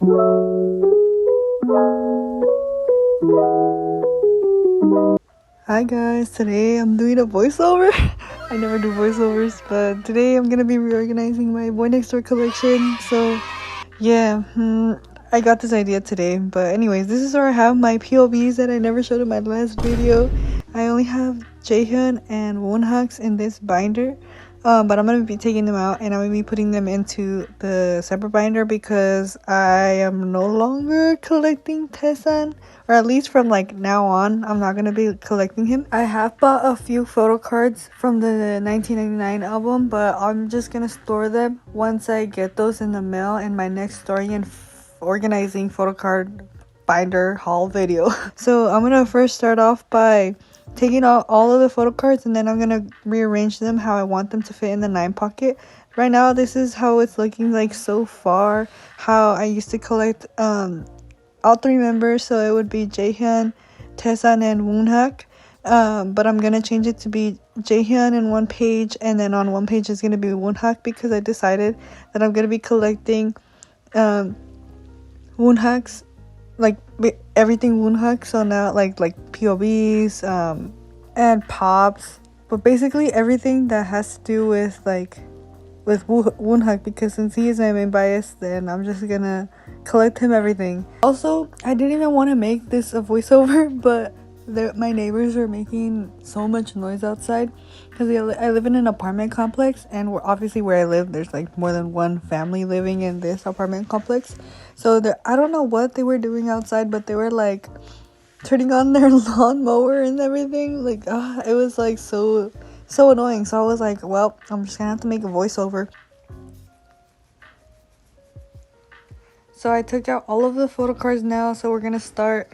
Hi guys, today I'm doing a voiceover. I never do voiceovers, but today I'm gonna be reorganizing my Boy Next Door collection. So yeah, I got this idea today. But anyways, this is where I have my POVs that I never showed in my last video. I only have Jaehyun and Wonhaks in this binder. But I'm gonna be taking them out and I'm gonna be putting them into the separate binder because I am no longer collecting Taesan, or at least from like now on I'm not gonna be collecting him. I have bought a few photo cards from the 1999 album, but I'm just gonna store them once I get those in the mail in my next story and organizing photo card binder haul video. So I'm gonna first start off by taking out all of the photo cards, and then I'm gonna rearrange them how I want them to fit in the 9 pocket. Right now this is how it's looking like so far. How I used to collect all 3 members, so it would be Jaehyun, Taesan, and Wonhak. But I'm gonna change it to be Jaehyun in one page, and then on one page is gonna be Wonhak, because I decided that I'm gonna be collecting Wonhaks, like everything Wonhak. So now like POVs and pops, but basically everything that has to do with Wonhak, because since he is my main bias, then I'm just gonna collect him everything. Also, I didn't even want to make this a voiceover, but my neighbors are making so much noise outside because I live in an apartment complex, and obviously where I live there's like more than one family living in this apartment complex. So I don't know what they were doing outside, but they were like turning on their lawnmower and everything. Like it was like so annoying. So I was like, well, I'm just gonna have to make a voiceover. So I took out all of the photo cards now, so we're gonna start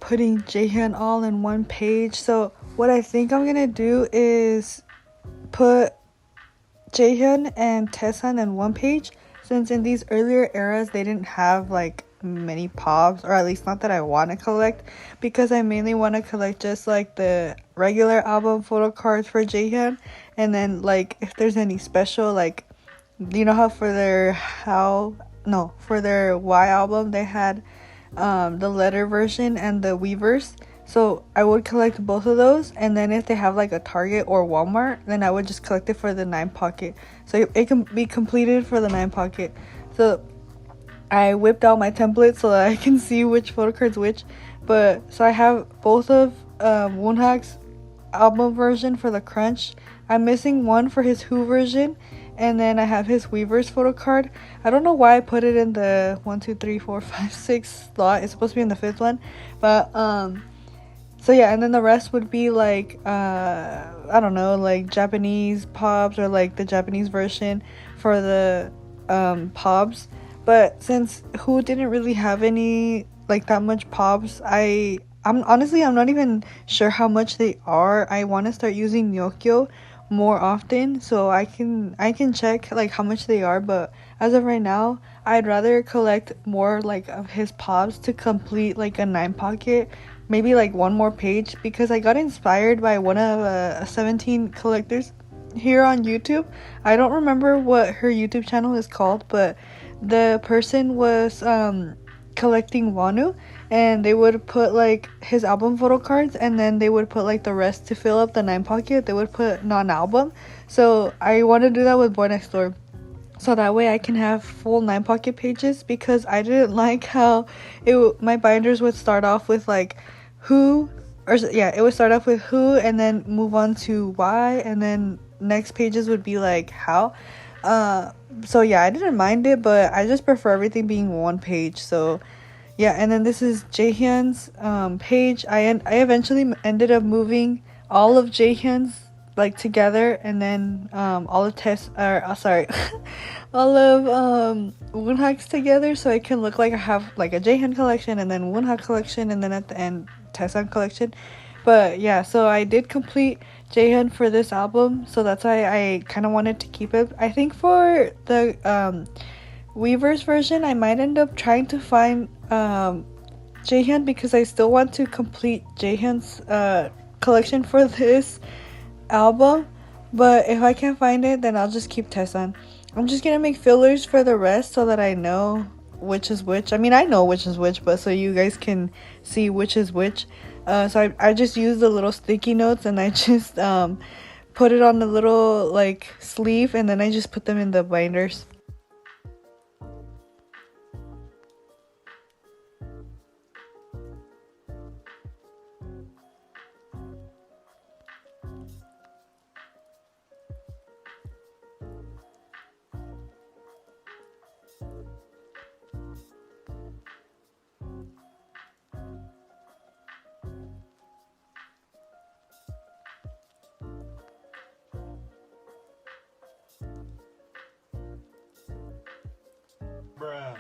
putting Jaehyun all in one page. So what I think I'm gonna do is put Jaehyun and Taesan in one page, since in these earlier eras they didn't have like many pops, or at least not that I want to collect, because I mainly want to collect just like the regular album photo cards for Jaehyun, and then like if there's any special, like you know how for their Y album they had the letter version and the Weverse. So I would collect both of those, and then if they have like a Target or Walmart, then I would just collect it for the 9 pocket, so it can be completed for the 9 pocket. So I whipped out my template so that I can see which photo cards which. But so I have both of Wonhak's album version for the Crunch. I'm missing one for his Who version, and then I have his Weverse photo card. I don't know why I put it in the 1, 2, 3, 4, 5, 6 slot. It's supposed to be in the 5th one, but so yeah, and then the rest would be like I don't know, like Japanese pops, or like the Japanese version for the pops. But since Who didn't really have any like that much pops, I'm honestly not even sure how much they are. I want to start using Nyokyo more often, so I can check like how much they are, but as of right now I'd rather collect more like of his pops to complete like a 9 pocket, maybe like one more page, because I got inspired by one of 17 collectors here on YouTube. I don't remember what her YouTube channel is called, but the person was collecting Wanu, and they would put like his album photo cards, and then they would put like the rest to fill up the 9 pocket. They would put non-album. So I want to do that with Boy Next Door, so that way I can have full 9 pocket pages, because I didn't like how my binders would start off with like Who, or yeah, it would start off with Who and then move on to Y, and then next pages would be like How. So yeah, I didn't mind it, but I just prefer everything being one page. So yeah, and then this is Jaehyun's page. I eventually ended up moving all of Jaehyun's like together, and then all of all of Wonhak's together, so it can look like I have like a Jaehyun collection, and then Wonhak collection, and then at the end Taesan collection. But yeah, so I did complete Jaehyun for this album, so that's why I kind of wanted to keep it. I think for the Weverse version I might end up trying to find Jaehyun, because I still want to complete Jaehyun's collection for this album. But if I can't find it, then I'll just keep Taesan. I'm just gonna make fillers for the rest so that I know which is which. I mean, I know which is which, but so you guys can see which is which. So I just use the little sticky notes, and I just put it on the little like sleeve, and then I just put them in the binders. Bruh.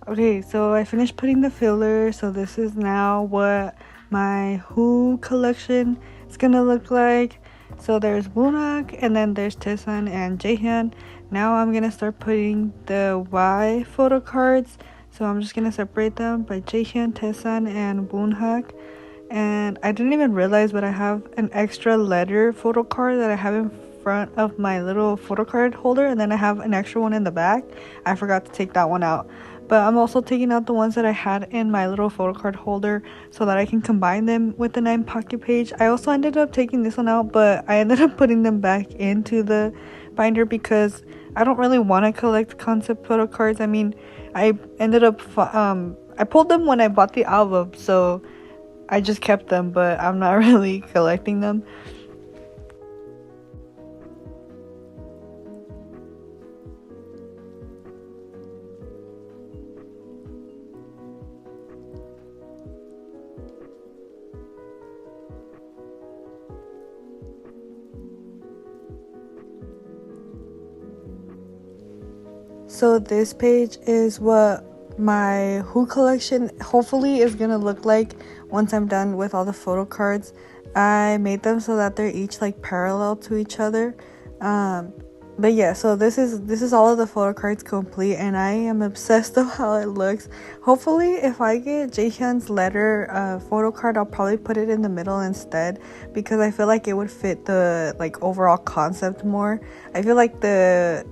Okay, so I finished putting the filler. So this is now what my Who collection is gonna look like. So there's Woonak, and then there's Taesun and Jaehyun. Now I'm gonna start putting the Y photo cards. So I'm just gonna separate them by Jaehyun, Taesun, and Woonak. And I didn't even realize, but I have an extra letter photo card that I have in front of my little photo card holder, and then I have an extra one in the back. I forgot to take that one out, but I'm also taking out the ones that I had in my little photo card holder so that I can combine them with the 9 pocket page. I also ended up taking this one out, but I ended up putting them back into the binder because I don't really want to collect concept photo cards. I mean, I ended up I pulled them when I bought the album, so I just kept them, but I'm not really collecting them. So this page is what my Who collection hopefully is gonna look like once I'm done with all the photo cards. I made them so that they're each like parallel to each other. But yeah, so this is all of the photo cards complete, and I am obsessed of how it looks. Hopefully, if I get Jaehyun's letter photo card, I'll probably put it in the middle instead, because I feel like it would fit the like overall concept more. I feel like the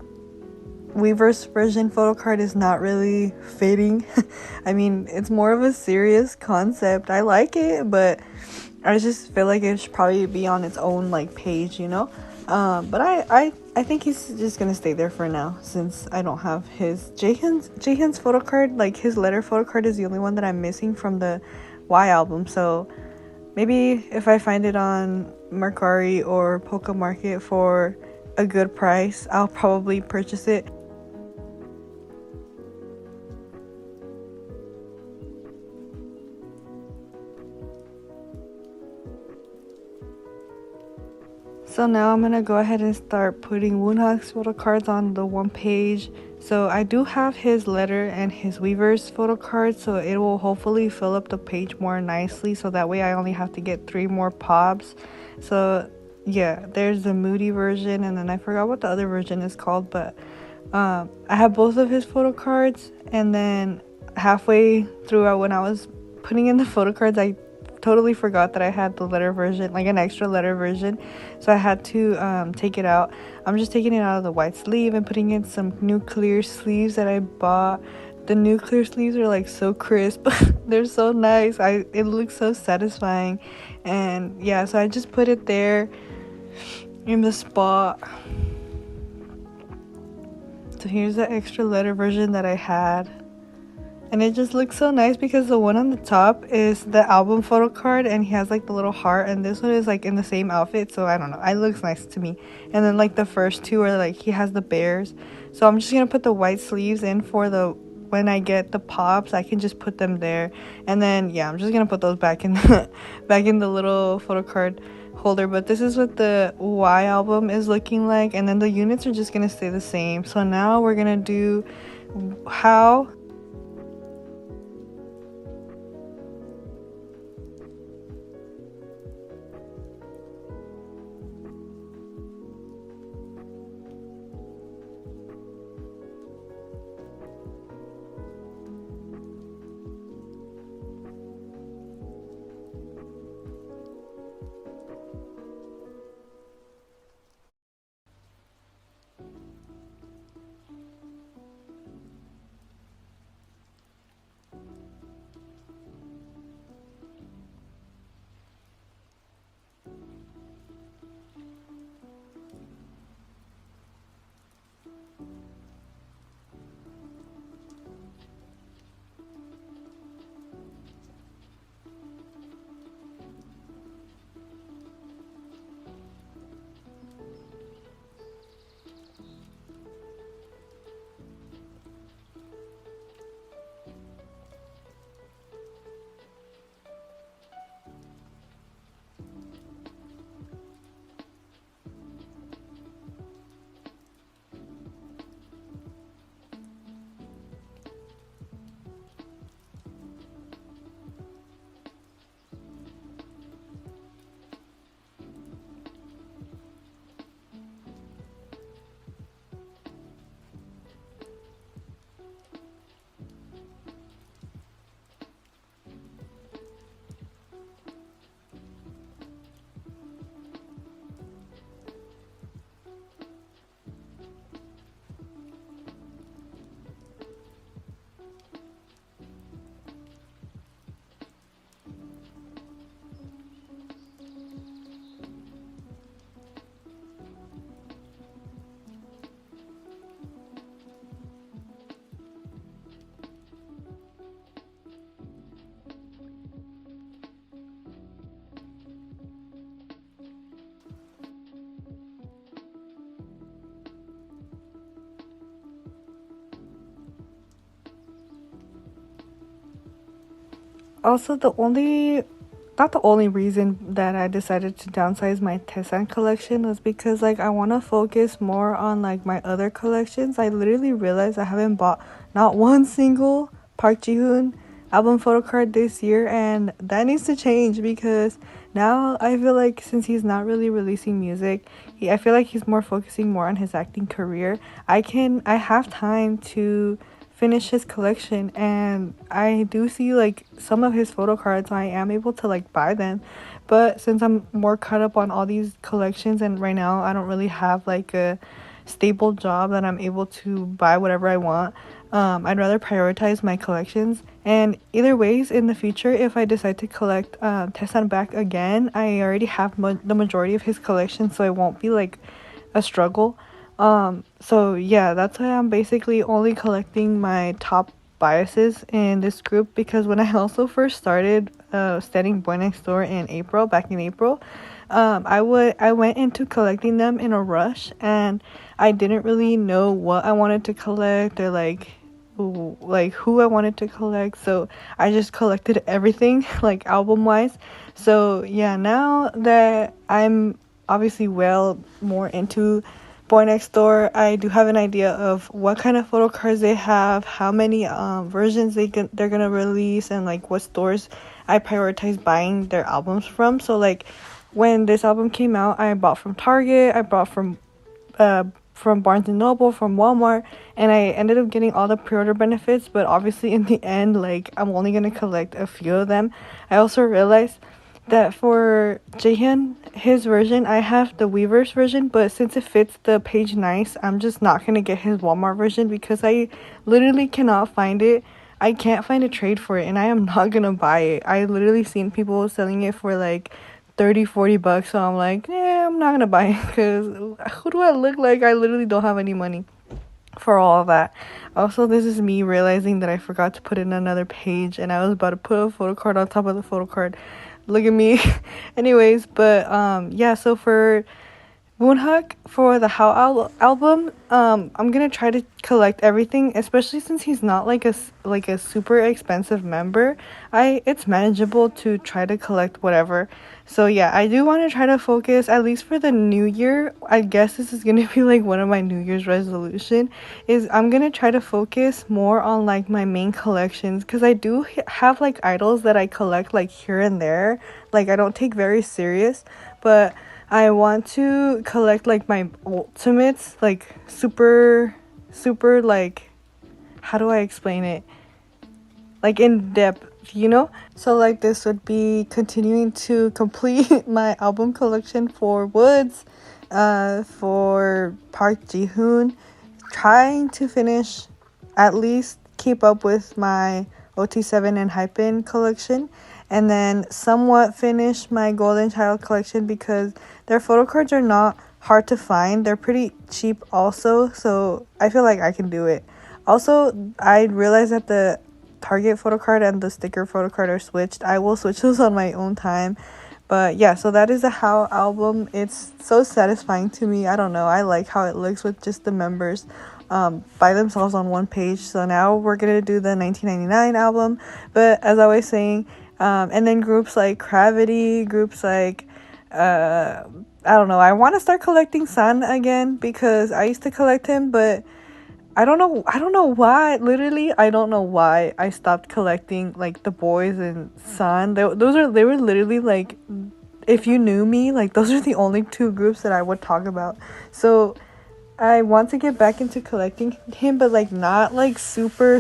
Weverse version photo card is not really fitting. I mean, it's more of a serious concept. I like it, but I just feel like it should probably be on its own like page, you know. But I think he's just gonna stay there for now, since I don't have his Jaehyun's photo card. Like, his letter photo card is the only one that I'm missing from the Y album. So maybe if I find it on Mercari or Poca Market for a good price, I'll probably purchase it. So now I'm gonna go ahead and start putting Woonhak's photo cards on the one page. So I do have his letter and his Weverse photo cards, so it will hopefully fill up the page more nicely, so that way I only have to get 3 more pops. So yeah, there's the Moody version, and then I forgot what the other version is called, but I have both of his photo cards. And then halfway throughout, when I was putting in the photo cards, I totally forgot that I had the letter version, like an extra letter version, so I had to take it out. I'm just taking it out of the white sleeve and putting in some new clear sleeves that I bought. The new clear sleeves are like so crisp. They're so nice. It looks so satisfying. And yeah, so I just put it there in the spot. So here's the extra letter version that I had. And it just looks so nice because the one on the top is the album photo card, and he has like the little heart, and this one is like in the same outfit. So I don't know, it looks nice to me. And then like the first two are like he has the bears. So I'm just gonna put the white sleeves in for the when I get the pops, I can just put them there. And then yeah, I'm just gonna put those back in the back in the little photo card holder. But this is what the Y album is looking like, and then the units are just gonna stay the same. So now we're gonna do how. Also, not the only reason that I decided to downsize my Tessan collection was because like I want to focus more on like my other collections. I literally realized I haven't bought not one single Park Ji-hoon album photo card this year, and that needs to change because now I feel like since he's not really releasing music, I feel like he's more focusing more on his acting career. I have time to finish his collection, and I do see like some of his photo cards. I am able to like buy them, but since I'm more caught up on all these collections, and right now I don't really have like a stable job that I'm able to buy whatever I want, I'd rather prioritize my collections. And either ways, in the future, if I decide to collect Tessan back again, I already have the majority of his collection, so it won't be like a struggle. So yeah, that's why I'm basically only collecting my top biases in this group, because when I also first started studying boynextdoor back in April, I went into collecting them in a rush, and I didn't really know what I wanted to collect, or like who I wanted to collect. So I just collected everything like album wise. So yeah, now that I'm obviously well more into Boy Next Door, I do have an idea of what kind of photo cards they have, how many versions they're gonna release, and like what stores I prioritize buying their albums from. So like when this album came out, I bought from Target, I bought from Barnes and Noble, from Walmart, and I ended up getting all the pre-order benefits. But obviously in the end, like I'm only gonna collect a few of them. I also realized that for Jaehyun, his version, I have the Weverse version, but since it fits the page nice, I'm just not gonna get his Walmart version because I literally cannot find it. I can't find a trade for it, and I am not gonna buy it. I literally seen people selling it for like 30-40 bucks, so I'm like, yeah, I'm not gonna buy it because who do I look like? I literally don't have any money for all of that. Also, this is me realizing that I forgot to put in another page, and I was about to put a photo card on top of the photo card. Look at me. Anyways, but yeah, so for Woonhak for the album. I'm gonna try to collect everything, especially since he's not like a super expensive member. It's manageable to try to collect whatever. So yeah, I do want to try to focus at least for the new year. I guess this is gonna be like one of my New Year's resolution. Is I'm gonna try to focus more on like my main collections, because I do have like idols that I collect like here and there. Like I don't take very serious, but I want to collect like my ultimates, like super like, how do I explain it? Like in depth, you know? So like this would be continuing to complete my album collection for Woods, for Park Ji-hoon, trying to finish, at least keep up with my OT7 and Hypen collection, and then somewhat finish my Golden Child collection because their photo cards are not hard to find. They're pretty cheap also, so I feel like I can do it. Also, I realized that the Target photo card and the sticker photo card are switched. I will switch those on my own time. But yeah, so that is a How album. It's so satisfying to me. I don't know. I like how it looks with just the members by themselves on one page. So now we're going to do the 1999 album. But as I was saying, and then groups like Gravity, groups like I don't know. I want to start collecting Sun again because I used to collect him, but I don't know why. Literally, I don't know why I stopped collecting like the boys and Sun. They were literally like, if you knew me, like those are the only two groups that I would talk about. So I want to get back into collecting him, but like not like super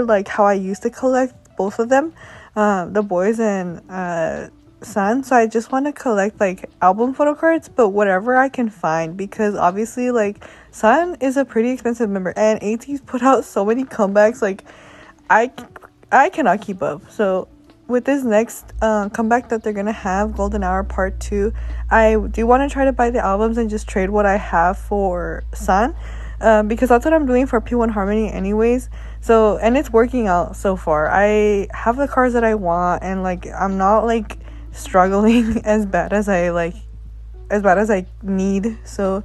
like how I used to collect both of them, the boys and Sun. So I just want to collect like album photo cards, but whatever I can find, because obviously like Sun is a pretty expensive member, and AT's put out so many comebacks. Like I I cannot keep up. So with this next comeback that they're gonna have, Golden Hour Part 2, I do want to try to buy the albums and just trade what I have for Sun, because that's what I'm doing for P1 Harmony anyways. So, and it's working out so far. I have the cards that I want, and like I'm not like struggling as bad as I need. So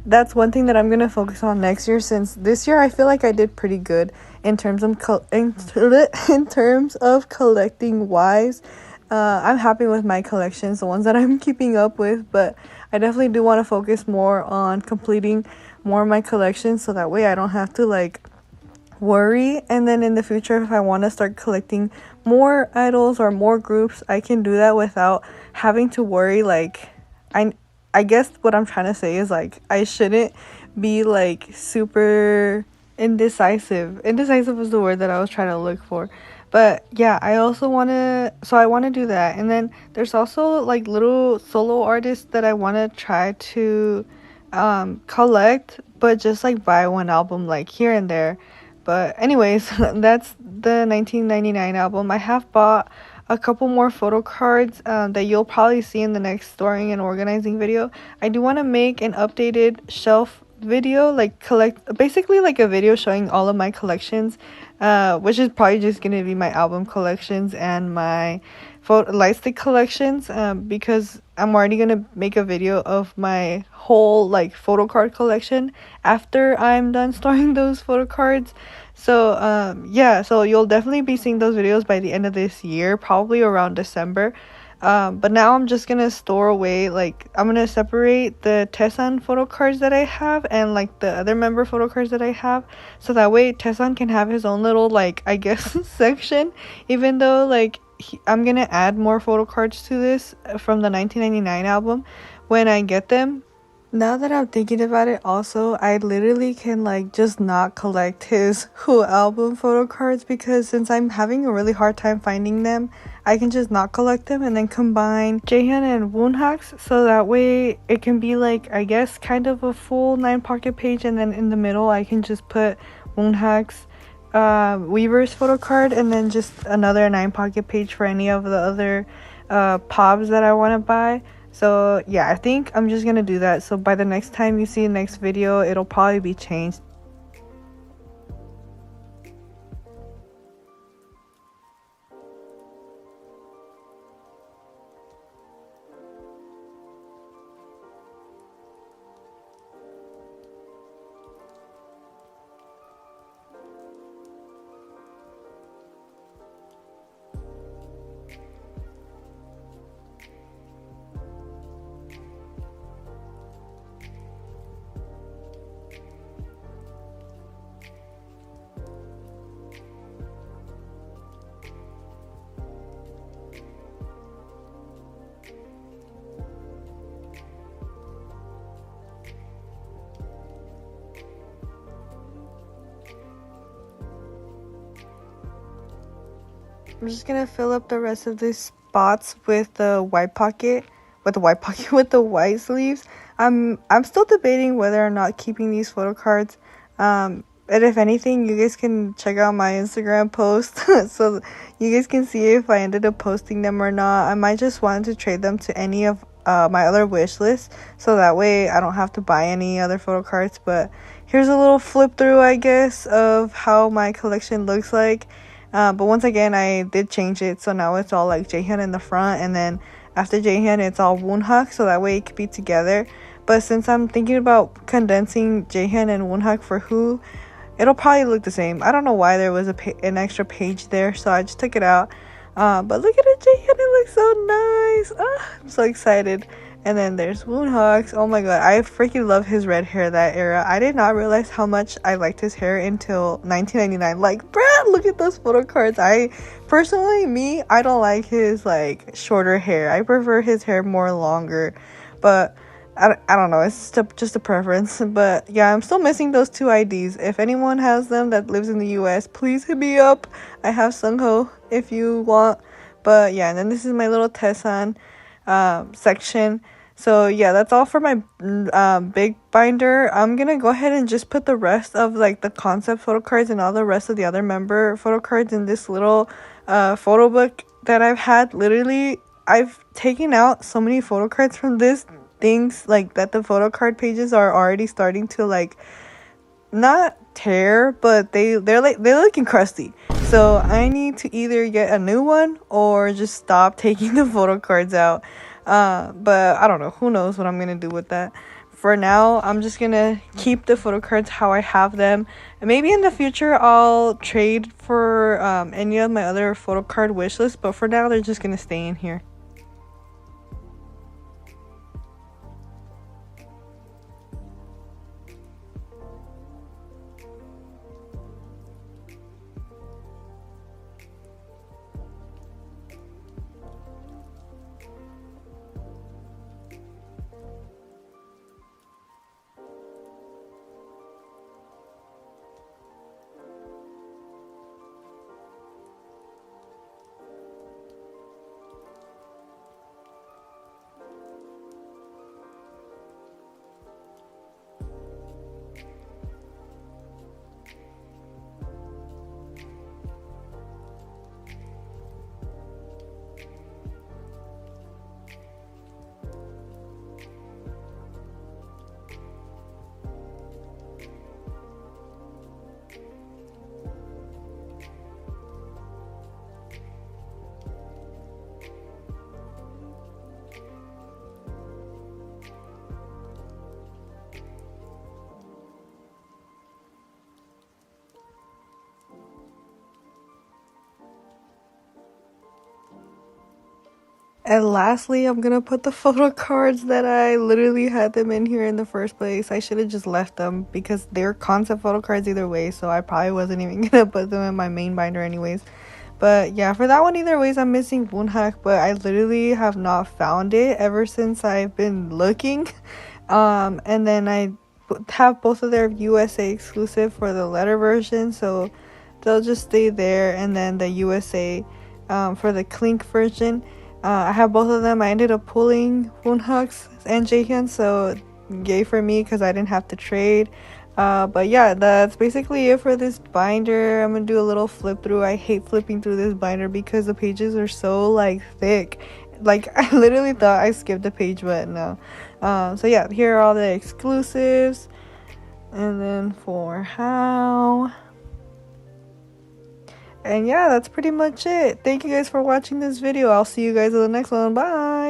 that's one thing that I'm gonna focus on next year, since this year I feel like I did pretty good in terms of in terms of collecting wise. I'm happy with my collections, the ones that I'm keeping up with, but I definitely do want to focus more on completing more of my collections, so that way I don't have to like worry. And then in the future, if I want to start collecting more idols or more groups, I can do that without having to worry. Like I I guess what I'm trying to say is like I shouldn't be like super indecisive. Indecisive is the word that I was trying to look for. But yeah, I also want to, so I want to do that. And then there's also like little solo artists that I want to try to collect, but just like buy one album like here and there. But anyways, that's the 1999 album. I have bought a couple more photo cards that you'll probably see in the next storing and organizing video. I do want to make an updated shelf video, like basically like a video showing all of my collections, which is probably just gonna be my album collections and my light stick collections, because I'm already gonna make a video of my whole like photo card collection after I'm done storing those photo cards. So yeah, so you'll definitely be seeing those videos by the end of this year, probably around December. But now I'm just gonna store away, like I'm gonna separate the Tessan photo cards that I have and like the other member photo cards that I have, so that way Tessan can have his own little like, I guess, section, even though like I'm gonna add more photo cards to this from the 1999 album when I get them. Now that I'm thinking about it, also, I literally can like just not collect his whole album photo cards, because since I'm having a really hard time finding them, I can just not collect them and then combine Jaehyun and Woonhak's, so that way it can be like, I guess, kind of a full 9 pocket page, and then in the middle I can just put Woonhak's Weaver's photo card, and then just another 9 pocket page for any of the other pobs that I want to buy. So yeah, I think I'm just gonna do that. So by the next time you see the next video, it'll probably be changed. I'm just gonna fill up the rest of these spots with the white pocket, with the white sleeves. I'm still debating whether or not keeping these photo cards. And if anything, you guys can check out my Instagram post so you guys can see if I ended up posting them or not. I might just want to trade them to any of my other wish lists, so that way I don't have to buy any other photo cards. But here's a little flip through, I guess, of how my collection looks like. But once again, I did change it, so now it's all like Jaehyun in the front, and then after Jaehyun it's all Woonhak, so that way it could be together. But since I'm thinking about condensing Jaehyun and Woonhak for Who, it'll probably look the same. I don't know why there was an extra page there, so I just took it out. But look at it, Jaehyun, it looks so nice. I'm so excited. And then there's Woonhak's. Oh my god, I freaking love his red hair that era. I did not realize how much I liked his hair until 1999. Like, bruh, look at those photo cards. I don't like his like shorter hair. I prefer his hair more longer. But I don't know, it's just a preference. But yeah, I'm still missing those two IDs. If anyone has them that lives in the US, please hit me up. I have Sungho if you want. But yeah, and then this is my little Tessan section. So yeah, that's all for my big binder. I'm gonna go ahead and just put the rest of like the concept photo cards and all the rest of the other member photo cards in this little photo book that I've had. Literally, I've taken out so many photo cards from this things like that the photo card pages are already starting to like not tear, but they're looking crusty. So I need to either get a new one or just stop taking the photo cards out. But I don't know, who knows what I'm gonna do with that. For now, I'm just gonna keep the photo cards how I have them, and maybe in the future I'll trade for any of my other photo card wish lists, but for now they're just gonna stay in here. And lastly, I'm gonna put the photo cards that I literally had them in here in the first place. I should have just left them because they're concept photo cards either way, so I probably wasn't even gonna put them in my main binder anyways. But yeah, for that one either ways, I'm missing Woonhak, but I literally have not found it ever since I've been looking. And then I have both of their USA exclusive for the letter version, so they'll just stay there. And then the USA for the Clink version, I have both of them. I ended up pulling Woonhak's and Jaehyun, so yay for me because I didn't have to trade. But yeah, that's basically it for this binder. I'm gonna do a little flip through. I hate flipping through this binder because the pages are so like thick. Like, I literally thought I skipped a page, but no. So yeah, here are all the exclusives. And then for how. And yeah, that's pretty much it. Thank you guys for watching this video. I'll see you guys in the next one. Bye!